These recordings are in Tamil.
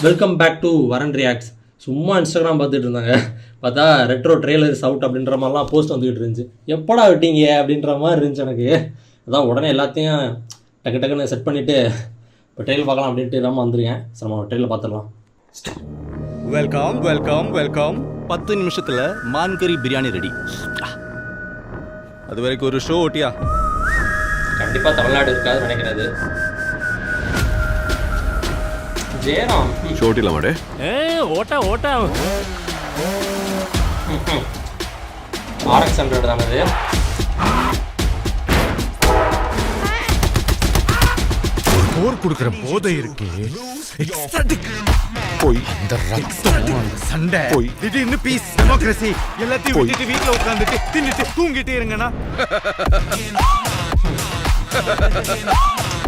வெல்கம் பேக் டு வரன் ரியாக்ட்ஸ். சும்மா இன்ஸ்டாகிராம் பார்த்துட்டு இருந்தாங்க, பார்த்தா ரெட்ரோ ட்ரெய்லர்ஸ் அவுட் அப்படின்ற மாதிரிலாம் போஸ்ட் வந்துக்கிட்டு இருந்துச்சு. எப்படா விட்டீங்க அப்படின்ற மாதிரி இருந்துச்சு எனக்கு. அதான் உடனே எல்லாத்தையும் டக்கு டக்குன்னு செட் பண்ணிவிட்டு இப்போ ட்ரெயிலர் பார்க்கலாம் அப்படின்ட்டு இல்லாமல் வந்துருக்கேன். சரி நம்ம ட்ரெயிலர் பார்த்துடலாம். Welcome welcome welcome. 10 நிமிஷத்தில் மான்கறி பிரியாணி ரெடி. அது வரைக்கும் ஒரு ஷோ ஓட்டியா? கண்டிப்பாக தமிழ்நாடு இருக்காது நினைக்கிறது. ஜெயராம் ஷோட்டில மாடே ஓட்டா ஓட்டா RX 100 தானே இது. போர் கொடுக்கிற போதை இருக்கு. போய் இந்த ரத்தம் அந்த சண்டை போய் திடீர்னு பீஸ் டெமோக்ரஸி எல்லாத்தையும் விட்டுட்டு வீட்டுல உட்காந்துட்டு தின்னுட்டு தூங்கிட்டே இருங்கண்ணா.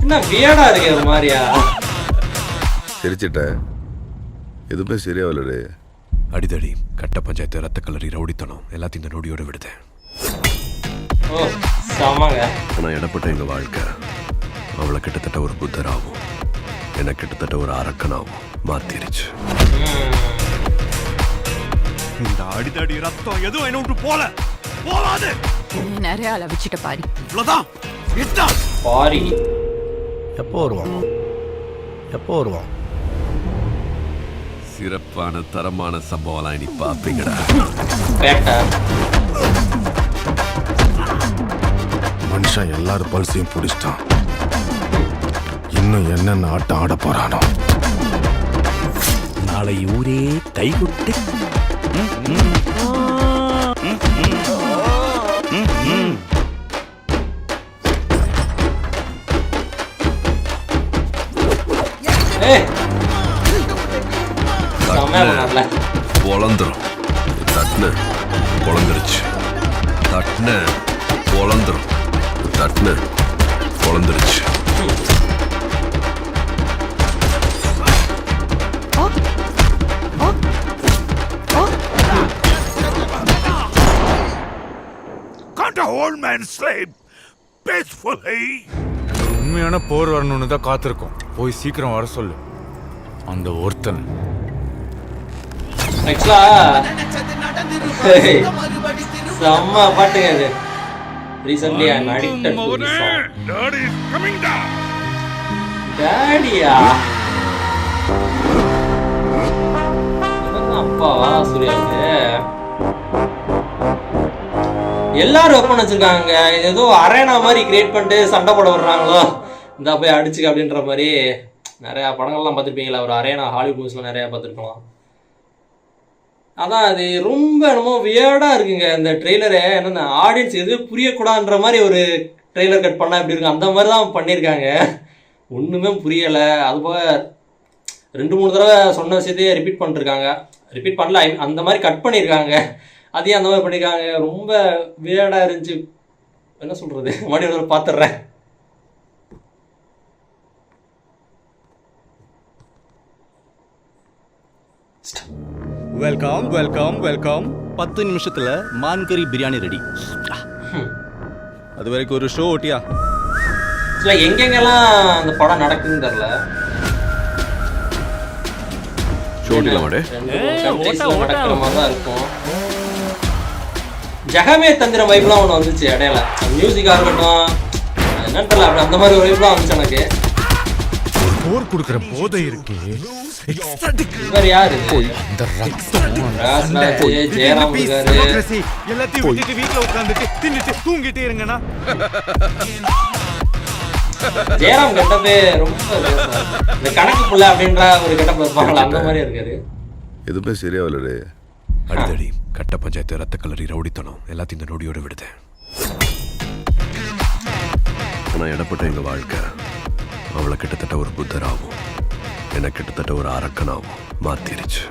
என்ன வியடா இருக்கு ஒரு மாதிரியா? சிரிச்சிட்டேன், எதுவுமே சரியாவில்லடே. அடிதடி, கட்ட பஞ்சாயத்து, ரத்த கலரி, ரவுடித்தனம் எல்லாத்தையும் இந்த நொடியோட விடுதேன். ஓ சமாங்க. ஆனால் இடப்பட்ட எங்கள் வாழ்க்கை அவளை கிட்டத்தட்ட ஒரு புத்தராகவும் என்னை கிட்டத்தட்ட ஒரு அரக்கனாகவும் மாத்திருச்சு. இந்த அடிதடி ரத்தம் எதுவும் என்ன விட்டு போகாது. நிறைய அளவிச்சிட்ட பாரி. இவ்வளவுதான் இஷ்டம். பாரி எப்போ வருவான்? சிறப்பான தரமான சம்பவம்லாம் இனி பார்ப்பீங்கடா. பேட்டா மனுஷன் எல்லாரும் பல்சையும் பிடிச்சிட்டான். இன்னும் என்னென்ன ஆட்டம் ஆட போறானோ. நாளை ஊரே கைகுட்டு பொழந்துரும். தட்டுன பொழந்துருச்சு. தட்டுன பொழந்துரும். தட்டுன பொழந்துருச்சு. Can't a old man sleep peacefully? உண்மையான போர் வரணும்னு தான் காத்திருக்கோம். போய் சீக்கிரம் வர சொல்லு அந்த ஒருத்தன். ஆக்சுவலா செம்ம பாட்டுங்க அது. Recently I am addicted to this song. Daddy is coming down. டாடியா அப்பாவா சூர்யாவுக்கு எல்லாரும் வெப்பன் வச்சிருக்காங்க. இது ஏதோ அரேனா மாதிரி கிரியேட் பண்ணிட்டு சண்டை போட விடுறாங்களோ, இந்த போய் அடிச்சுக்க அப்படின்ற மாதிரி. நிறையா படங்கள்லாம் பார்த்துருப்பீங்களா, ஒரு அரேனா ஹாலிவுட் மூவிஸ்லாம் நிறையா பார்த்துருக்கலாம். அதான் அது ரொம்ப என்னமோ வியர்டாக இருக்குங்க இந்த ட்ரெய்லரு. என்னென்ன ஆடியன்ஸ் எதுவும் புரியக்கூடாதுன்ற மாதிரி ஒரு ட்ரெய்லர் கட் பண்ணால் எப்படி இருக்கும் அந்த மாதிரி தான் பண்ணியிருக்காங்க. ஒன்றுமே புரியலை. அதுபோக 2-3 தடவை சொன்ன விஷயத்தையே ரிப்பீட் பண்ணிருக்காங்க. ரிப்பீட் பண்ணல, அந்த மாதிரி கட் பண்ணியிருக்காங்க. அதையும் அந்த மாதிரி பண்ணியிருக்காங்க. ரொம்ப வியர்டாக இருந்துச்சு. என்ன சொல்கிறது, மறுபடியும் பார்த்துட்றேன். Welcome welcome welcome. 10 நிமிஷத்தில் மான்கறி பிரியாணி ரெடி. அது வரைக்கும் ஒரு ஷோ ஓட்டியா? இல்லை எங்கெங்கெல்லாம் அந்த படம் நடக்குதுன்னு தெரில. ஷோட்டில மாடே நடக்கிற மாதிரி தான் இருக்கும். ஜெகமே தந்திரம் வைப்லாம் ஒன்று வந்துச்சு இடையில. மியூசிக்காக இருக்கட்டும் என்னன்னு தெரியல, அப்படி அந்த மாதிரி ஒரு வைப்லாம் வந்துச்சு எனக்கு. போர் கொடுக்கிற போதை இருக்கு. இவர் யாரு? இந்த ரத்தம் ஜெயராம் இருக்காரு. டெமோக்ரஸி எல்லாத்தையும் விட்டுட்டு வீட்டுல உட்காந்துட்டு தின்னுட்டு தூங்கிட்டே இருங்கண்ணா. ஜெயராம் கெட்டப்பே ரொம்ப இந்த கணக்கு புள்ள அப்படின்ற ஒரு கெட்டப் இருப்பாங்களா, அந்த மாதிரி இருக்காரு. எதுவுமே சரியாவில்லடே. அடிதடி, கட்ட பஞ்சாயத்து, ரத்த கலரி, ரவுடித்தனம் எல்லாத்தையும் இந்த நொடியோட விடுதேன். ஆனால் இடப்பட்ட எங்கள் வாழ்க்கை அவளை கிட்டத்தட்ட ஒரு புத்தராகவும் என்னை கிட்டத்தட்ட ஒரு அரக்கனாகவும் மாத்திருச்சு.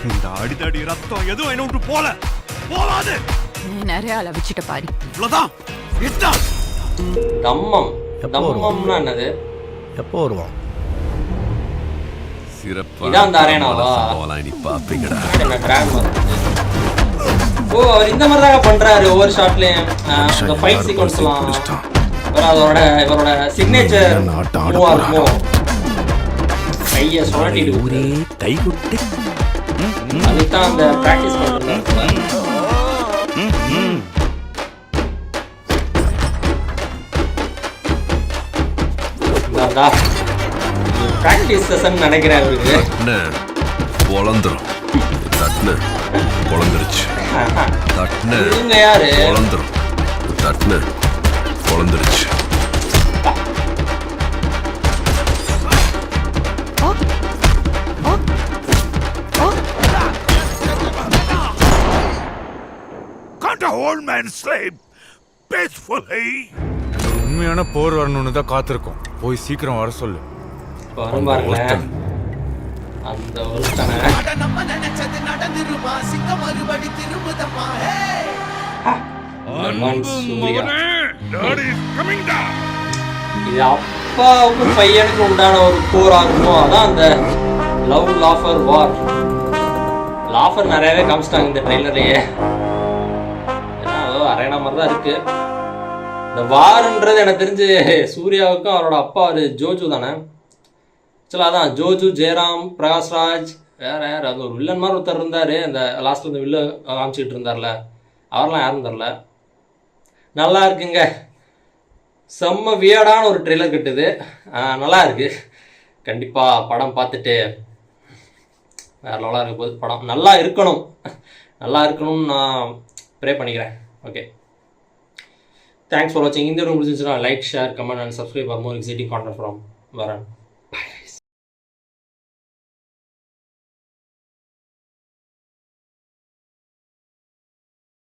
இந்த அடிதடி ரத்தம் எதுவும் என்ன விட்டு போகாது. நிறைய அளவிச்சிட்ட பாரி. இவ்வளவுதான் இஷ்டம். தம்மம்னா என்னது? எப்போ வருவான்? இதான் அந்த அரேனாவா? சம்பவம்லாம் இனி பார்ப்பீங்கடா. ஓ அவர் இந்த மாதிரி தாங்க பண்றாரு ஒவ்வொரு ஷாட்லயும். அந்த ஃபைட் சீக்வன்ஸ்லாம் இவரோட சிக்னேச்சர் மூவா இருக்கும். கையை சுழட்டிட்டு ஊரே கைகுட்டு அதுதான் அந்த ப்ராக்டிஸ் பண்ணுறாங்க. ப்ராக்டிஸ் செஷன் நினைக்கிறேன் அவருக்கு. பொழந்துரும் தட்டுன பொழந்துருச்சு. தட்டுன இவங்க யாரு? பொழந்துரும் தட்டுன பொழந்துருச்சு. Can't a old man sleep peacefully? உண்மையான போர் வரணும்னு தான் காத்திருக்கோம். போய் சீக்கிரம் வர சொல்லு. வரும் பாருங்களேன் அந்த ஒருத்தனை. இது அப்பாவுக்கும் பையனுக்கும் உண்டான ஒரு போரா இருக்கும். அதான் அந்த லவ் லாஃபர் வார். லாஃபர் நிறையவே காமிச்சிட்டாங்க இந்த ட்ரெய்லர்லயே. ஏன்னா அரேனா மாதிரி தான் இருக்கு. இந்த வார்ன்றது எனக்கு தெரிஞ்சு சூர்யாவுக்கும் அவரோட அப்பா ஒரு ஜோஜு தானே. ஆக்சுவலாக அதான் ஜோஜு, ஜெயராம், பிரகாஷ்ராஜ், வேற யார் அது ஒரு வில்லன் மாதிரி ஒருத்தர் இருந்தார். அந்த லாஸ்ட்டில் இந்த வில்ல காமிச்சிக்கிட்டு இருந்தார்ல, அவரெல்லாம் யாரும் தெரில. நல்லா இருக்குங்க. செம்ம வியர்டான ஒரு ட்ரெய்லர் கட்டுது. நல்லா இருக்கு. கண்டிப்பாக படம் பார்த்துட்டு வேறு லெவலாக இருக்க போது. படம் நல்லா இருக்கணும், நல்லா இருக்கணும்னு நான் ப்ரே பண்ணிக்கிறேன். ஓகே, தேங்க்ஸ் ஃபார் வாட்சிங். இந்த வீடியோ பிடிச்சிருந்துச்சுன்னா like, share, comment and subscribe for more exciting content from வரன்.